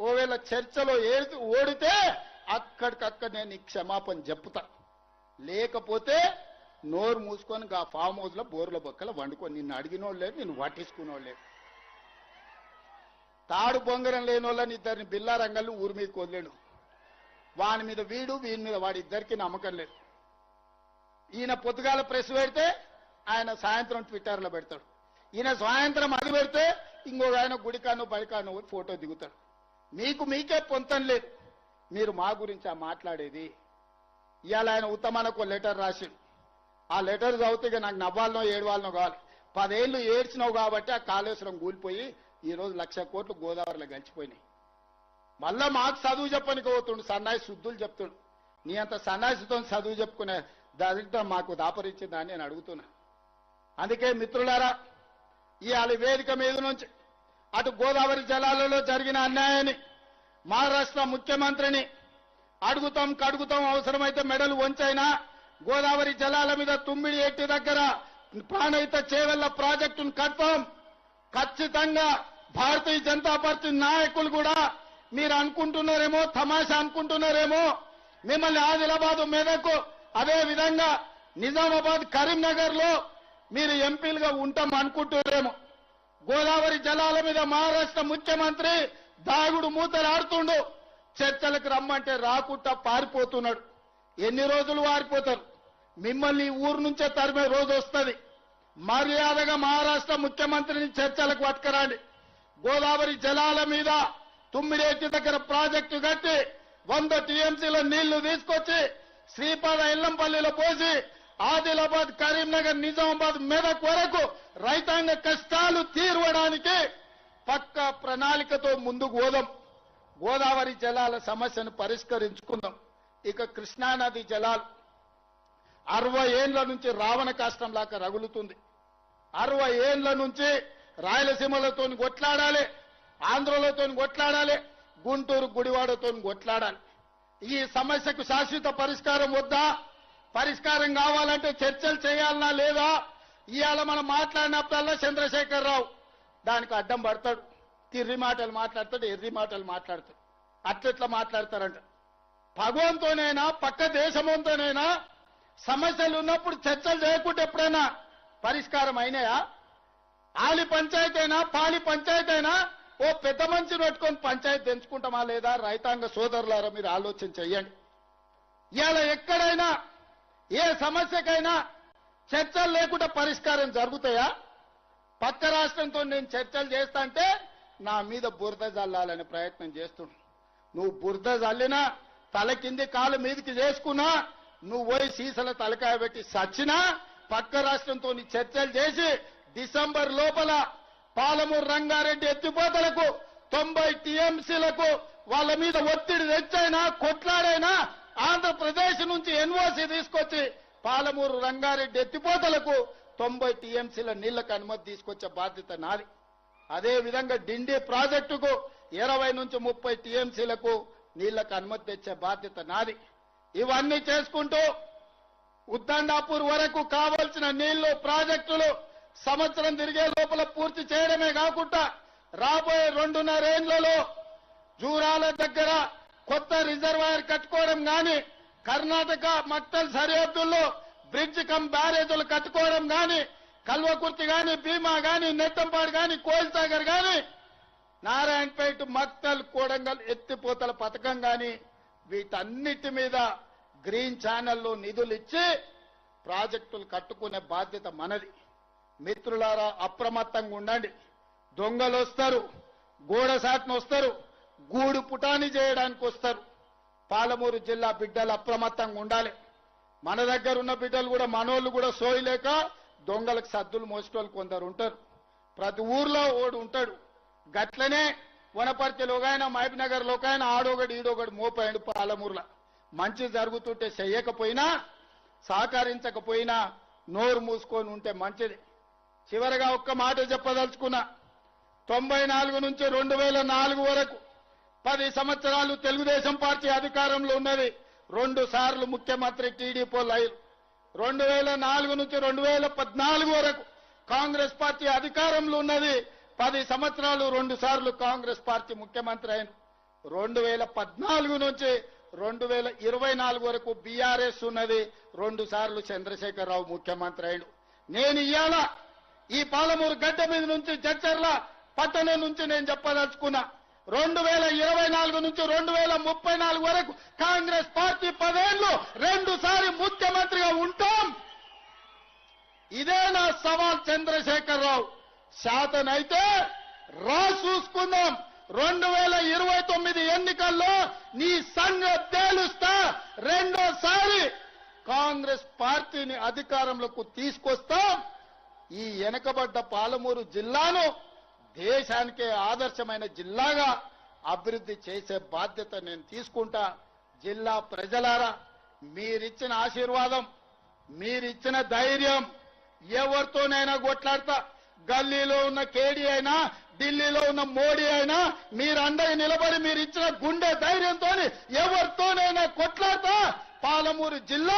ఓవేళ చర్చలో ఓడితే అక్కడికక్కడ నేను ఈ క్షమాపణ చెప్తా, లేకపోతే నోరు మూసుకొని ఆ ఫామ్ హౌస్ లో బోర్ల బొక్కల వండుకొని నిన్ను అడిగినోళ్ళు లేదు, నిన్ను పట్టించుకునేవాళ్ళు లేదు. తాడు బొంగరం లేని వాళ్ళని ఇద్దరిని బిల్లా రంగళ్ళు ఊరి మీద కొదలేడు. వాని మీద వీడు, వీని మీద వాడి ఇద్దరికి నమ్మకం లేదు. ఈయన పొద్దుగాల ప్రెస్ పెడితే ఆయన సాయంత్రం ట్విట్టర్లో పెడతాడు. ఈయన సాయంత్రం అది పెడితే ఇంకొక ఆయన గుడికాను బడికాను ఫోటో దిగుతాడు. మీకే పొంతం లేదు. మీరు మా గురించి మాట్లాడేది. ఇవాళ ఆయన ఉత్తమానికి లెటర్ రాసిండు. ఆ లెటర్ చదివితే నాకు నవ్వాలనో ఏడవాలనో కావాలి. 10 ఏళ్ళు ఏడ్చినావు కాబట్టి ఆ కాళేశ్వరం కూలిపోయి ఈరోజు 1,00,000 కోట్లు గోదావరిలో గడిచిపోయినాయి. మళ్ళా మాకు చదువు చెప్పనికి పోతుండు, సన్నాయి శుద్ధులు చెప్తుండు. నీ అంత సన్నాసితో చదువు చెప్పుకునే దాంట్లో మాకు దాపరించిందా అని నేను అడుగుతున్నా. అందుకే మిత్రులారా, ఇవాళ వేదిక మీద నుంచి అటు గోదావరి జలాలలో జరిగిన అన్యాయాన్ని మహారాష్ట్ర ముఖ్యమంత్రిని అడుగుతాం కడుగుతాం, అవసరమైతే మెడలు వంచైనా గోదావరి జలాల మీద తుమ్మిడి ఎట్టి దగ్గర ప్రాణహిత చేవెళ్ల ప్రాజెక్టును కడతాం. ఖచ్చితంగా భారతీయ జనతా పార్టీ నాయకులు కూడా మీరు అనుకుంటున్నారేమో, తమాషా అనుకుంటున్నారేమో, మిమ్మల్ని ఆదిలాబాద్ మెదక్ అదే విధంగా నిజామాబాద్ కరీంనగర్ లో మీరు ఎంపీలుగా ఉంటాం అనుకుంటున్నారేమో. గోదావరి జలాల మీద మహారాష్ట్ర ముఖ్యమంత్రి దాగుడు మూతలు ఆడుతుండు. చర్చలకు రమ్మంటే రాకుండా పారిపోతున్నాడు. ఎన్ని రోజులు పారిపోతారు? మిమ్మల్ని ఊరు నుంచే తరిమే రోజు వస్తుంది. మర్యాదగా మహారాష్ట్ర ముఖ్యమంత్రిని చర్చలకు పట్టుకురండి. గోదావరి జలాల మీద తుమ్మిడేటి దగ్గర ప్రాజెక్టు కట్టి 100 టీఎంసీల నీళ్లు తీసుకొచ్చి శ్రీపాద ఎల్లంపల్లిలో పోసి ఆదిలాబాద్ కరీంనగర్ నిజామాబాద్ మెదక్ వరకు రైతాంగ కష్టాలు తీర్వడానికి పక్క ప్రణాళికతో ముందుకు పోదాం. గోదావరి జలాల సమస్యను పరిష్కరించుకుందాం. ఇక కృష్ణానది జలాలు 60 ఏళ్ల నుంచి రావణ కాష్టం లాగా రగులుతుంది. 60 ఏళ్ల నుంచి రాయలసీమలతో కొట్లాడాలి, ఆంధ్రలతో కొట్లాడాలి, గుంటూరు గుడివాడతో కొట్లాడాలి. ఈ సమస్యకు శాశ్వత పరిష్కారం వద్దా? పరిష్కారం కావాలంటే చర్చలు చేయాలనా లేదా? ఇవాళ మనం మాట్లాడినప్పుడల్లా చంద్రశేఖరరావు దానికి అడ్డం పడతాడు. తిర్రి మాటలు మాట్లాడతాడు, ఎర్రి మాటలు మాట్లాడతాడు. అట్లెట్లా మాట్లాడతారంట. భగవంతోనైనా పక్క దేశంతోనైనా సమస్యలు ఉన్నప్పుడు చర్చలు చేయకుంటే ఎప్పుడైనా పరిష్కారం అయినాయా? ఆలి పంచాయతీ అయినా పాలి పంచాయతీ అయినా ఓ పెద్ద మనిషిని పెట్టుకొని పంచాయతీ తెంచుకుంటామా లేదా? రైతాంగ సోదరులారా మీరు ఆలోచన చెయ్యండి. ఇవాళ ఎక్కడైనా ఏ సమస్యకైనా చర్చలు లేకుండా పరిష్కారం జరుగుతాయా? పక్క రాష్ట్రంతో నేను చర్చలు చేస్తా అంటే నా మీద బురద జల్లాలనే ప్రయత్నం చేస్తున్నా. నువ్వు బురద జల్లినా తల కింది కాలు మీదకి చేసుకున్నా, నువ్వు పోయి సీసల తలకాయ పెట్టి సచ్చినా పక్క రాష్ట్రంతో చర్చలు చేసి డిసెంబర్ లోపల పాలమూరు రంగారెడ్డి ఎత్తిపోతలకు 90 టీఎంసీలకు వాళ్ళ మీద ఒత్తిడి తెచ్చైనా కొట్లాడైనా ఆంధ్రప్రదేశ్ నుంచి ఎన్ఓసీ తీసుకొచ్చి పాలమూరు రంగారెడ్డి ఎత్తిపోతలకు 90 టీఎంసీల నీళ్లకు అనుమతి తీసుకొచ్చే బాధ్యత నాది. అదే విధంగా డిండి ప్రాజెక్టుకు 20 నుంచి 30 టీఎంసీలకు నీళ్లకు అనుమతి తెచ్చే బాధ్యత నాది. ఇవన్నీ చేసుకుంటూ ఉద్దండాపూర్ వరకు కావాల్సిన నీళ్లు ప్రాజెక్టులు సంవత్సరం తిరిగే లోపల పూర్తి చేయడమే కాకుండా రాబోయే 2.5 ఏళ్లలో జూరాల దగ్గర కొత్త రిజర్వాయర్ కట్టుకోవడం గాని, కర్ణాటక మక్తల్ సరిహద్దుల్లో బ్రిడ్జ్ కమ్ బ్యారేజీలు కట్టుకోవడం గాని, కల్వకుర్తి గాని, భీమా గాని, నెట్టంపాడు గాని, కోయిల్సాగర్ గాని, నారాయణపేట మక్తల్ కోడంగల్ ఎత్తిపోతల పథకం గాని వీటన్నిటి మీద గ్రీన్ ఛానల్లో నిధులు ఇచ్చి ప్రాజెక్టులు కట్టుకునే బాధ్యత మనది. మిత్రులారా అప్రమత్తంగా ఉండండి. దొంగలు వస్తారు, గోడసాట్ను వస్తారు, గూడు పుటాని చేయడానికి వస్తారు. పాలమూరు జిల్లా బిడ్డలు అప్రమత్తంగా ఉండాలి. మన దగ్గర ఉన్న బిడ్డలు కూడా మనోళ్ళు కూడా సోయలేక దొంగలకు సద్దులు మోసేటోళ్ళు కొందరు ఉంటారు. ప్రతి ఊర్లో ఓడు ఉంటాడు. గట్లనే వనపర్తిలో ఒకైనా, మహబూబ్నగర్లో ఒకైనా ఆడొకటి ఈడొకటి మోపాడు. పాలమూరులో మంచి జరుగుతుంటే చెయ్యకపోయినా సహకరించకపోయినా నోరు మూసుకొని ఉంటే మంచిది. చివరిగా ఒక్క మాట చెప్పదలుచుకున్నా. 94 నుంచి 2004 వరకు 10 సంవత్సరాలు తెలుగుదేశం పార్టీ అధికారంలో ఉన్నది. 2 సార్లు ముఖ్యమంత్రి టీడీపీ లైన్. 2004 నుంచి 2014 వరకు కాంగ్రెస్ పార్టీ అధికారంలో ఉన్నది. 10 సంవత్సరాలు 2 సార్లు కాంగ్రెస్ పార్టీ ముఖ్యమంత్రి అయిన 2014 నుంచి 2024 వరకు బీఆర్ఎస్ ఉన్నది. 2 సార్లు చంద్రశేఖరరావు ముఖ్యమంత్రి అయ్యాడు. నేను ఇవాళ ఈ పాలమూరు గడ్డ మీద నుంచి జడ్చర్ల పట్టణం నుంచి నేను చెప్పదలుచుకున్నా, 2024 నుంచి 2034 వరకు కాంగ్రెస్ పార్టీ 10 ఏళ్లు 2 సార్లు ముఖ్యమంత్రిగా ఉంటాం. ఇదే నా సవాల్ చంద్రశేఖరరావు. శాతనైతే రా చూసుకుందాం. 2029 ఎన్నికల్లో నీ సంగతి తేలుస్తా. రెండోసారి కాంగ్రెస్ పార్టీని అధికారంలోకి తీసుకొస్తాం. ఈ వెనకబడ్డ పాలమూరు జిల్లాను దేశానికే ఆదర్శమైన జిల్లాగా అభివృద్ధి చేసే బాధ్యత నేను తీసుకుంటా. జిల్లా ప్రజలారా, మీరిచ్చిన ఆశీర్వాదం, మీరిచ్చిన ధైర్యం, ఎవరితోనైనా కొట్లాడతా. గల్లీలో ఉన్న కేడీ అయినా, ఢిల్లీలో ఉన్న మోడీ అయినా, మీరు అండగా నిలబడి మీరు ఇచ్చిన గుండె ధైర్యంతో ఎవరితోనైనా కొట్లాడతా. పాలమూరు జిల్లా